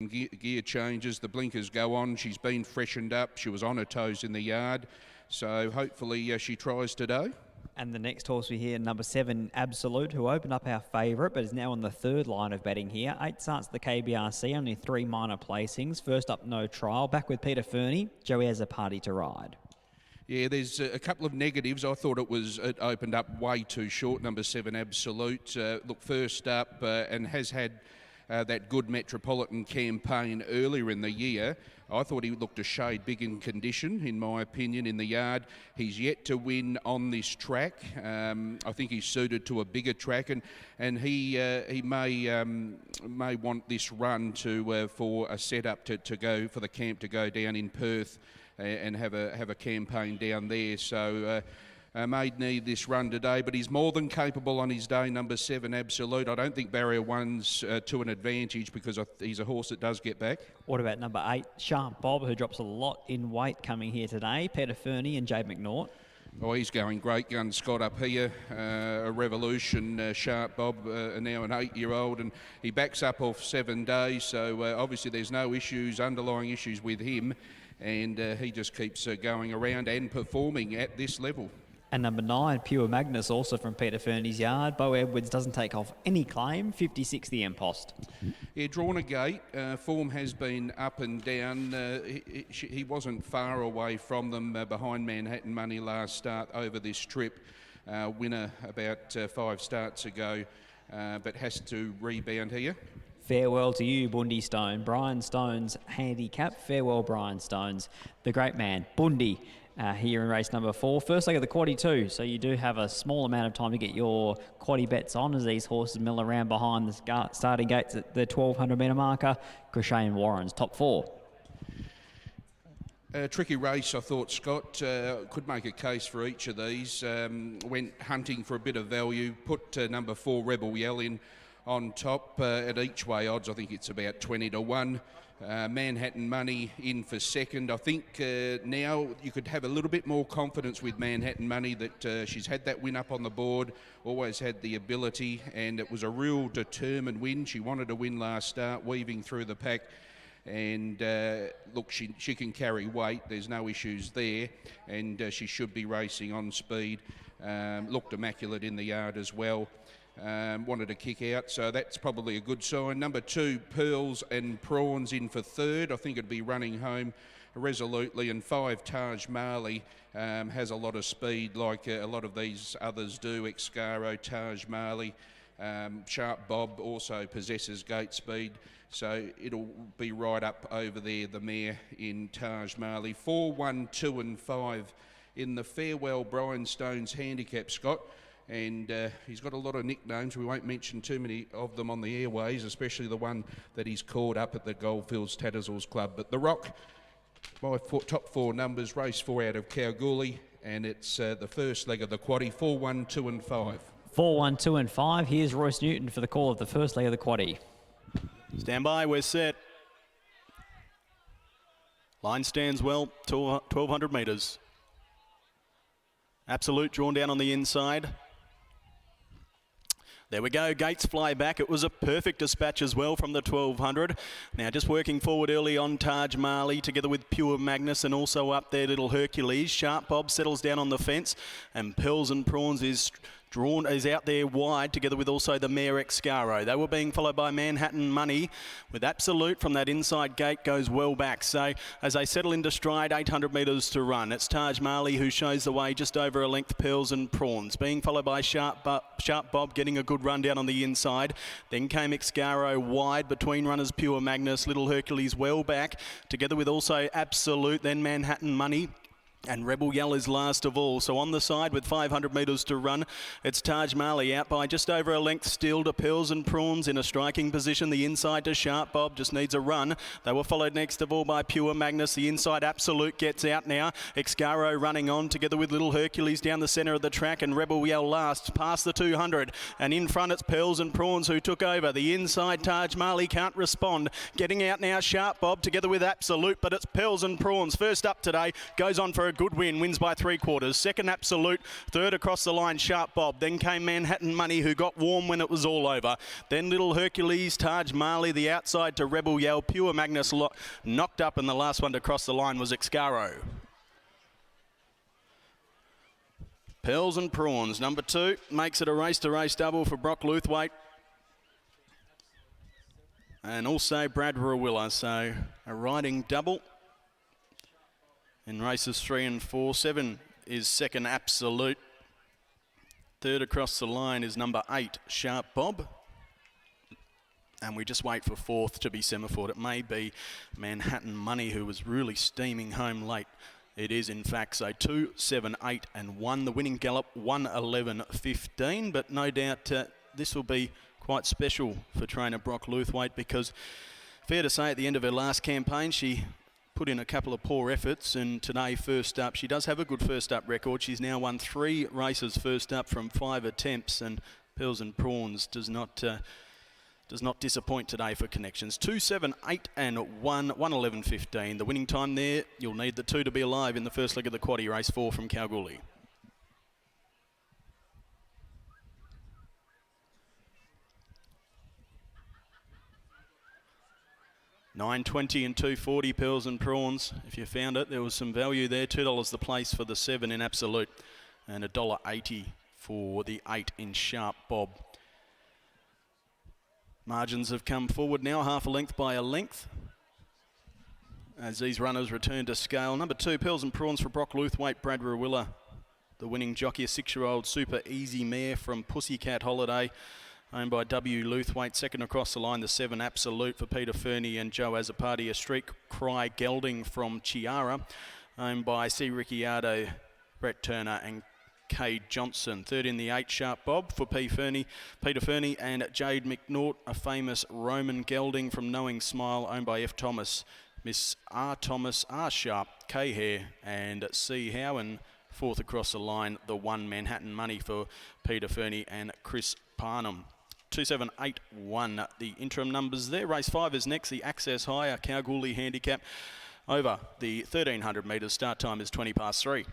gear changes, the blinkers go on. She's been freshened up. She was on her toes in the yard. So hopefully she tries today. And the next horse we hear, number 7, Absolute, who opened up our favourite, but is now on the third line of betting here. 8 starts at the KBRC, only 3 minor placings. First up, No Trial. Back with Peter Fernie. Joey has a party to ride. Yeah, there's a couple of negatives. I thought it opened up way too short, number 7, Absolute. Look, first up and has had that good Metropolitan campaign earlier in the year. I thought he looked a shade big in condition, in my opinion, in the yard. He's yet to win on this track. I think he's suited to a bigger track, and he may want this run for a setup to go for the camp to go down in Perth and have a campaign down there. So may need this run today, but he's more than capable on his day, number 7, Absolute. I don't think Barrier 1's to an advantage because he's a horse that does get back. What about number 8, Sharp Bob, who drops a lot in weight coming here today? Peter Fernie and Jade McNaught. Oh, he's going great gun, Scott, up here. A revolution, Sharp Bob, now an 8-year-old, and he backs up off 7 days, so obviously there's no underlying issues with him, and he just keeps going around and performing at this level. And number 9, Pure Magnus, also from Peter Fernie's yard. Bo Edwards doesn't take off any claim, 56 the impost. Yeah, drawn a gate. Form has been up and down. He wasn't far away from them behind Manhattan Money last start over this trip. Winner about 5 starts ago, but has to rebound here. Farewell to you, Bundy Stone. Brian Stone's handicap. Farewell, Brian Stone's. The great man, Bundy. Here in race number 4. First leg of the quaddie too, so you do have a small amount of time to get your quaddie bets on as these horses mill around behind the starting gates at the 1200 metre marker. Crochet and Warren's top 4. Tricky race, I thought, Scott. Could make a case for each of these. Went hunting for a bit of value. Put number 4, Rebel Yell, in on top at each way odds. I think it's about 20 to 1. Manhattan Money in for second. I think now you could have a little bit more confidence with Manhattan Money that she's had that win up on the board, always had the ability, and it was a real determined win. She wanted to win last start, weaving through the pack, and look, she can carry weight. There's no issues there, and she should be racing on speed. Looked immaculate in the yard as well. Wanted to kick out, so that's probably a good sign. Number 2, Pearls and Prawns in for third. I think it'd be running home resolutely. And 5, Taj Marley, has a lot of speed like a lot of these others do. Excaro, Taj Marley, Sharp Bob also possesses gate speed, so it'll be right up over there, the mare in Taj Marley. 4, 1, 2 and 5 in the Farewell Brian Stone's handicap, Scott. And he's got a lot of nicknames. We won't mention too many of them on the airways, especially the one that he's called up at the Goldfields Tattersalls Club. But The Rock, my top 4 numbers, race 4 out of Kalgoorlie, and it's the first leg of the quaddie, 4, 1, 2 and 5. 4, 1, 2 and 5. Here's Royce Newton for the call of the first leg of the quaddie. Stand by, we're set. Line stands well, 1200 metres. Absolute drawn down on the inside. There we go, gates fly back. It was a perfect dispatch as well from the 1200. Now just working forward early on, Taj Marley together with Pure Magnus, and also up there Little Hercules. Sharp Bob settles down on the fence, and Pearls and Prawns is out there wide together with also the mare Excaro. They were being followed by Manhattan Money with Absolute from that inside gate, goes well back. So as they settle into stride, 800 metres to run. It's Taj Marley who shows the way just over a length. Pearls and Prawns being followed by Sharp Bob getting a good run down on the inside. Then came Excaro wide between runners Pure Magnus, Little Hercules well back together with also Absolute, then Manhattan Money. And Rebel Yell is last of all. So on the side with 500 metres to run, it's Taj Marley out by just over a length still to Pearls and Prawns in a striking position. The inside to Sharp Bob just needs a run. They were followed next of all by Pure Magnus. The inside Absolute gets out now. Excaro running on together with Little Hercules down the centre of the track, and Rebel Yell last past the 200. And in front it's Pearls and Prawns who took over. The inside Taj Marley can't respond. Getting out now Sharp Bob together with Absolute, but it's Pearls and Prawns. First up today, goes on for a good win, wins by 3/4. Second Absolute, third across the line, Sharp Bob. Then came Manhattan Money, who got warm when it was all over. Then Little Hercules, Taj Marley, the outside to Rebel Yell. Pure Magnus knocked up, and the last one to cross the line was Excaro. Pearls and Prawns, number 2, makes it a race-to-race double for Brock Luthwaite. And also Brad Rawiller, so a riding double in races 3 and 4. 7 is Second Absolute. Third across the line is number 8, Sharp Bob. And we just wait for 4th to be semaphore. It may be Manhattan Money, who was really steaming home late. It is, in fact, so 2, 7, 8 and 1. The winning gallop, 1:11.15. But no doubt this will be quite special for trainer Brock Luthwaite, because fair to say at the end of her last campaign, she put in a couple of poor efforts, and today first up, she does have a good first up record. She's now won 3 races first up from 5 attempts, and Pearls and Prawns does not disappoint today for connections. 2, 7, 8 and 1, 1:11.15. The winning time there, you'll need the 2 to be alive in the first leg of the quaddie, race 4 from Kalgoorlie. 9.20 and 2.40, Pearls and Prawns. If you found it, there was some value there. $2 the place for the 7 in Absolute, and $1.80 for the 8 in Sharp Bob. Margins have come forward now, half a length by a length, as these runners return to scale. Number 2, Pearls and Prawns for Brock Luthwaite, Brad Rawiller. The winning jockey, a 6-year-old super easy mare from Pussycat Holiday, owned by W. Luthwaite. Second across the line, the 7 Absolute for Peter Fernie and Joe Azzopardi. A Street Cry Gelding from Chiara, owned by C. Ricciardo, Brett Turner and Cade Johnson. Third in the 8, Sharp Bob for Peter Fernie and Jade McNaught. A famous Roman gelding from Knowing Smile, owned by F. Thomas, Miss R. Thomas, R. Sharp, K. Hare and C. Howen. Fourth across the line, the 1 Manhattan Money for Peter Fernie and Chris Parnham. 2781, the interim numbers there. Race 5 is next, the Access Higher Kalgoorlie Handicap over the 1300 metres. Start time is 3:20.